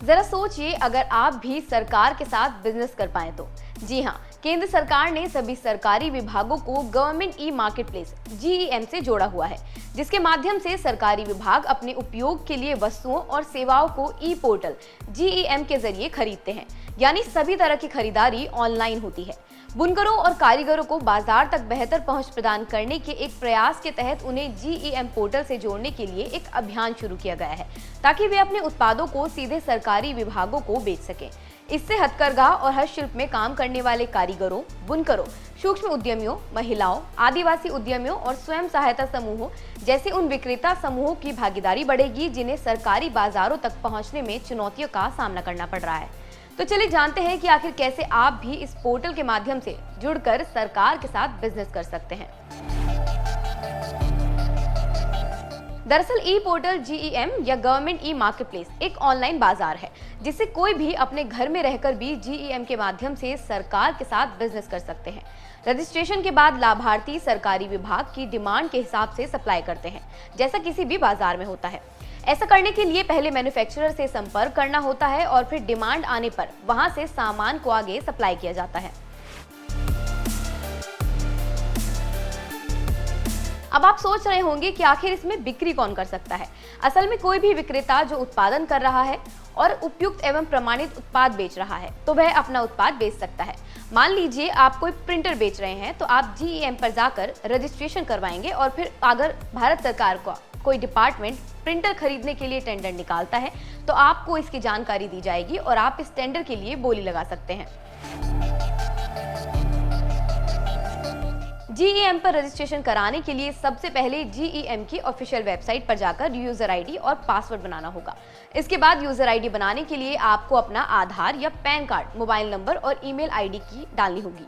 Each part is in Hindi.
जरा सोचिए अगर आप भी सरकार के साथ बिजनेस कर पाए तो। जी हाँ, केंद्र सरकार ने सभी सरकारी विभागों को government e market place GEM से जोड़ा हुआ है, जिसके माध्यम से सरकारी विभाग अपने उपयोग के लिए वस्तुओं और सेवाओं को ई पोर्टल GEM के जरिए खरीदते हैं। यानी सभी तरह की खरीदारी ऑनलाइन होती है। बुनकरों और कारीगरों को बाजार तक बेहतर पहुंच प्रदान करने के एक प्रयास के तहत उन्हें GEM पोर्टल से जोड़ने के लिए एक अभियान शुरू किया गया है, ताकि वे अपने उत्पादों को सीधे सरकारी विभागों को बेच सकें। इससे हथकरघा और हस्तशिल्प में काम करने वाले कारीगरों, बुनकरों, सूक्ष्म उद्यमियों, महिलाओं, आदिवासी उद्यमियों और स्वयं सहायता समूहों जैसे उन विक्रेता समूहों की भागीदारी बढ़ेगी जिन्हें सरकारी बाजारों तक पहुंचने में चुनौतियों का सामना करना पड़ रहा है। तो चलिए जानते हैं कि आखिर कैसे आप भी इस पोर्टल के माध्यम से जुड़कर सरकार के साथ बिजनेस कर सकते हैं। दरअसल ई पोर्टल GEM या गवर्नमेंट ई मार्केट प्लेस एक ऑनलाइन बाजार है, जिससे कोई भी अपने घर में रहकर भी GEM के माध्यम से सरकार के साथ बिजनेस कर सकते हैं। रजिस्ट्रेशन के बाद लाभार्थी सरकारी विभाग की डिमांड के हिसाब से सप्लाई करते हैं, जैसा किसी भी बाजार में होता है। ऐसा करने के लिए पहले मैन्युफैक्चरर से संपर्क करना होता है और फिर डिमांड आने पर वहां से सामान को आगे सप्लाई किया जाता है। अब आप सोच रहे होंगे कि आखिर इसमें बिक्री कौन कर सकता है। असल में कोई भी विक्रेता जो उत्पादन कर रहा है और उपयुक्त एवं प्रमाणित उत्पाद बेच रहा है तो वह अपना उत्पाद बेच सकता है। मान लीजिए आप कोई प्रिंटर बेच रहे हैं तो आप GEM पर जाकर रजिस्ट्रेशन करवाएंगे और फिर अगर भारत सरकार का कोई डिपार्टमेंट प्रिंटर खरीदने के लिए टेंडर निकालता है तो आपको इसकी जानकारी दी जाएगी और आप इस टेंडर के लिए बोली लगा सकते हैं। GEM पर रजिस्ट्रेशन कराने के लिए सबसे पहले GEM की ऑफिशियल वेबसाइट पर जाकर यूजर ID और पासवर्ड बनाना होगा। इसके बाद यूजर ID बनाने के लिए आपको अपना आधार या पैन कार्ड, मोबाइल नंबर और ईमेल ID की डालनी होगी।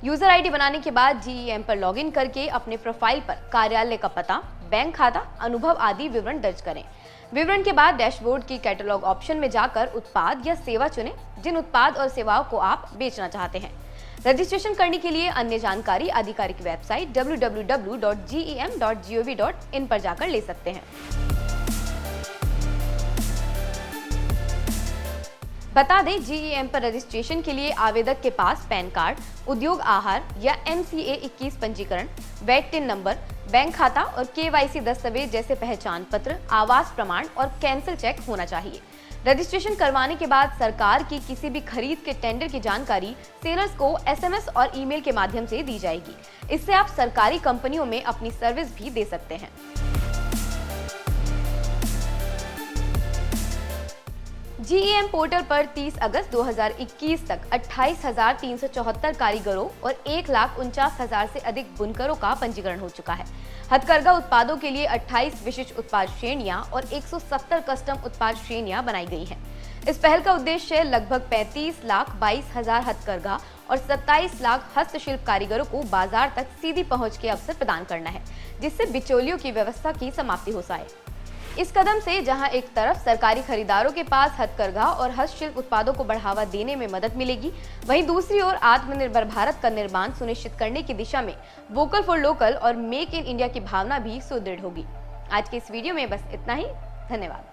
यूजर ID बनाने के बाद GEM पर लॉगिन करके अपने प्रोफाइल पर कार्यालय का पता, बैंक खाता, अनुभव आदि विवरण दर्ज करें। विवरण के बाद डैशबोर्ड की कैटलॉग ऑप्शन में जाकर उत्पाद या सेवा चुनें जिन उत्पाद और सेवाओं को आप बेचना चाहते हैं। रजिस्ट्रेशन करने के लिए अन्य जानकारी आधिकारिक वेबसाइट www.gem.gov.in पर जाकर ले सकते हैं। बता दें, GEM पर रजिस्ट्रेशन के लिए आवेदक के पास पैन कार्ड, उद्योग आहार या MCA 21 पंजीकरण, वैट टिन नंबर, बैंक खाता और KYC दस्तावेज जैसे पहचान पत्र, आवास प्रमाण और कैंसिल चेक होना चाहिए। रजिस्ट्रेशन करवाने के बाद सरकार की किसी भी खरीद के टेंडर की जानकारी सेलर्स को SMS और ईमेल के माध्यम से दी जाएगी। इससे आप सरकारी कंपनियों में अपनी सर्विस भी दे सकते हैं। GEM पोर्टल पर 30 अगस्त 2021 तक 28,374 कारीगरों और 1,49,000 से अधिक बुनकरों का पंजीकरण हो चुका है। हथकरघा उत्पादों के लिए 28 विशिष्ट उत्पाद श्रेणियां और 170 कस्टम उत्पाद श्रेणियां बनाई गई हैं। इस पहल का उद्देश्य लगभग 35,22,000 हथकरघा और 27 लाख हस्तशिल्प कारीगरों को बाजार तक सीधी पहुंच के अवसर प्रदान करना है, जिससे बिचौलियों की व्यवस्था की समाप्ति हो जाए। इस कदम से जहां एक तरफ सरकारी खरीदारों के पास हथकरघा और हस्तशिल्प उत्पादों को बढ़ावा देने में मदद मिलेगी, वहीं दूसरी ओर आत्मनिर्भर भारत का निर्माण सुनिश्चित करने की दिशा में वोकल फॉर लोकल और मेक इन इंडिया की भावना भी सुदृढ़ होगी। आज के इस वीडियो में बस इतना ही। धन्यवाद।